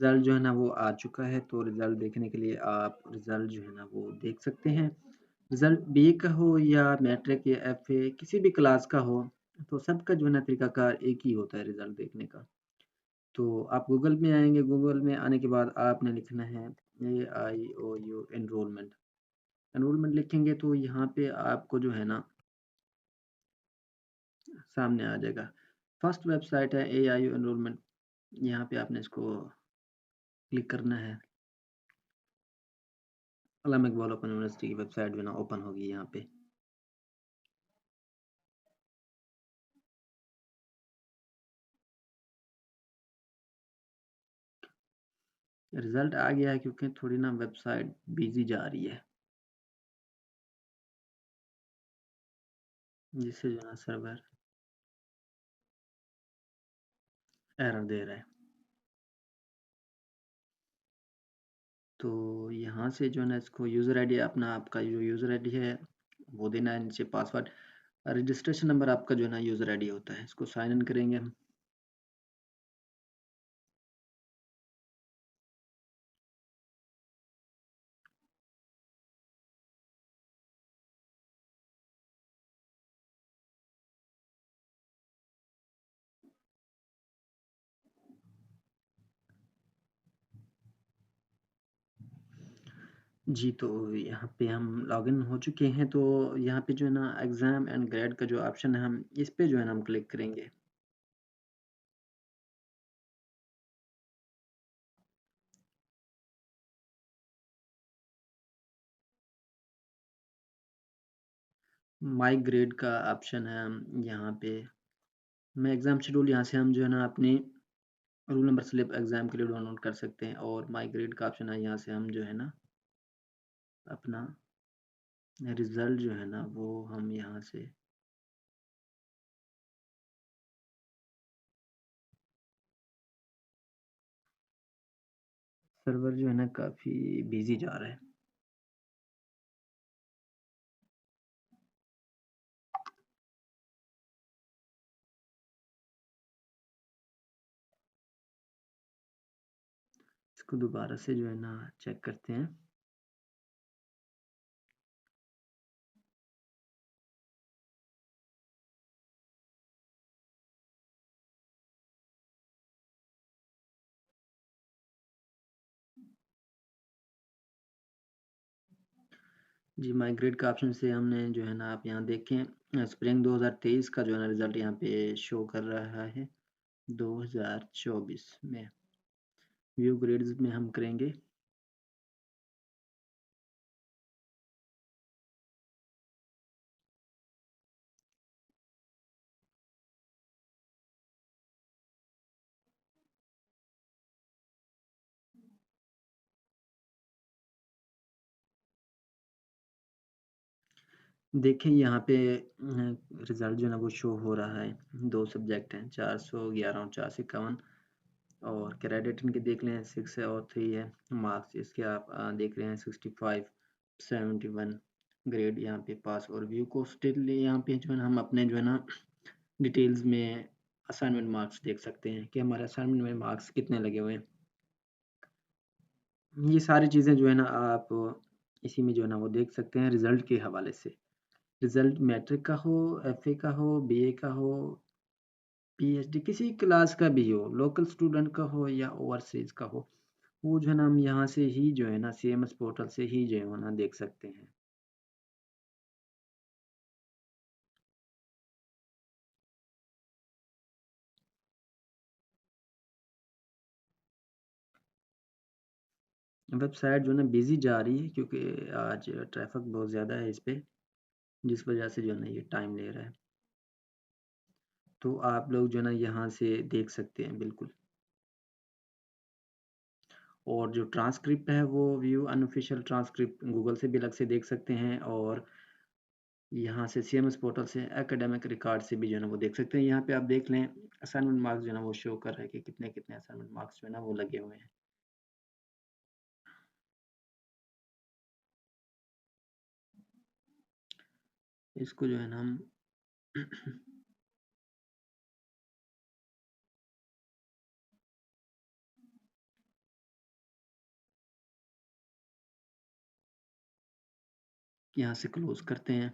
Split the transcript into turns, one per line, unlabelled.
Result जो है ना वो आ चुका है, तो रिज़ल्ट देखने के लिए आप रिज़ल्ट जो है ना वो देख सकते हैं। रिज़ल्ट बीए का हो या मैट्रिक या एफए किसी भी क्लास का हो, तो सबका जो है ना तरीकाकार एक ही होता है रिज़ल्ट देखने का। तो आप गूगल में आएँगे, गूगल में आने के बाद आपने लिखना है AIOU एनरोलमेंट। एनरोलमेंट लिखेंगे तो यहाँ पे आपको जो है ना सामने आ जाएगा। फर्स्ट वेबसाइट है AIU एनरोलमेंट, यहाँ पे आपने इसको क्लिक करना है। अल्लामा इकबाल ओपन यूनिवर्सिटी की वेबसाइट जो है ना ओपन होगी यहाँ पे। रिज़ल्ट आ गया है क्योंकि थोड़ी ना वेबसाइट बिज़ी जा रही है, जिससे जो है ना सर्वर एरर दे रहा है। तो यहाँ से जो है ना इसको यूज़र आईडी अपना आपका जो यूज़र आईडी है वो देना है, नीचे पासवर्ड, रजिस्ट्रेशन नंबर आपका जो है ना यूज़र आईडी होता है, इसको साइन इन करेंगे हम। जी, तो यहाँ पे हम लॉगिन हो चुके हैं, तो यहाँ पे जो है ना एग्ज़ाम एंड ग्रेड का जो ऑप्शन है हम इस पे जो है ना हम क्लिक करेंगे। माय ग्रेड का ऑप्शन है, हम यहाँ पे मैं एग्ज़ाम शेड्यूल यहाँ से हम जो है ना अपनी रोल नंबर स्लिप एग्ज़ाम के लिए डाउनलोड कर सकते हैं, और माय ग्रेड का ऑप्शन है, यहाँ से हम जो है ना अपना रिज़ल्ट जो है ना वो हम यहाँ से सर्वर जो है ना काफ़ी बिज़ी जा रहा है। इसको दोबारा से जो है ना चेक करते हैं। जी, माइग्रेट का ऑप्शन से हमने जो है ना आप यहाँ देखें स्प्रिंग 2023 का जो है ना रिज़ल्ट यहाँ पे शो कर रहा है 2024 में। व्यू ग्रेड्स में हम करेंगे। देखें यहाँ पे रिज़ल्ट जो है ना वो शो हो रहा है। 2 सब्जेक्ट हैं, 411 और 451, और क्रेडिट इनके देख लें 6 है और 3 है। मार्क्स इसके आप देख रहे हैं 65, 71 ग्रेड यहाँ पे पास, और व्यू को स्टिल यहाँ पे जो है ना हम अपने जो है ना डिटेल्स में असाइनमेंट मार्क्स देख सकते हैं कि हमारे असाइनमेंट में मार्क्स कितने लगे हुए हैं। ये सारी चीज़ें जो है ना आप इसी में जो है ना वो देख सकते हैं रिज़ल्ट के हवाले से। रिज़ल्ट मैट्रिक का हो, एफए का हो, बीए का हो, पीएचडी किसी क्लास का भी हो, लोकल स्टूडेंट का हो या ओवरसीज़ का हो, वो जो है ना हम यहाँ से ही जो है ना सीएमएस पोर्टल से ही जो है ना देख सकते हैं। वेबसाइट जो है ना बिज़ी जा रही है क्योंकि आज ट्रैफ़िक बहुत ज़्यादा है इस पे, जिस वजह से जो है ना ये टाइम ले रहा है। तो आप लोग जो है ना यहाँ से देख सकते हैं बिल्कुल। और जो ट्रांसक्रिप्ट है वो व्यू अनऑफिशियल ट्रांसक्रिप्ट गूगल से भी अलग से देख सकते हैं, और यहाँ से सीएमएस पोर्टल से एकेडमिक रिकॉर्ड से भी जो है ना वो देख सकते हैं। यहाँ पे आप देख लें असाइनमेंट मार्क्स जो है ना वो शो कर रहा है कि कितने कितने असाइनमेंट मार्क्स जो है ना वो लगे हुए हैं। इसको जो है ना हम यहाँ से क्लोज करते हैं।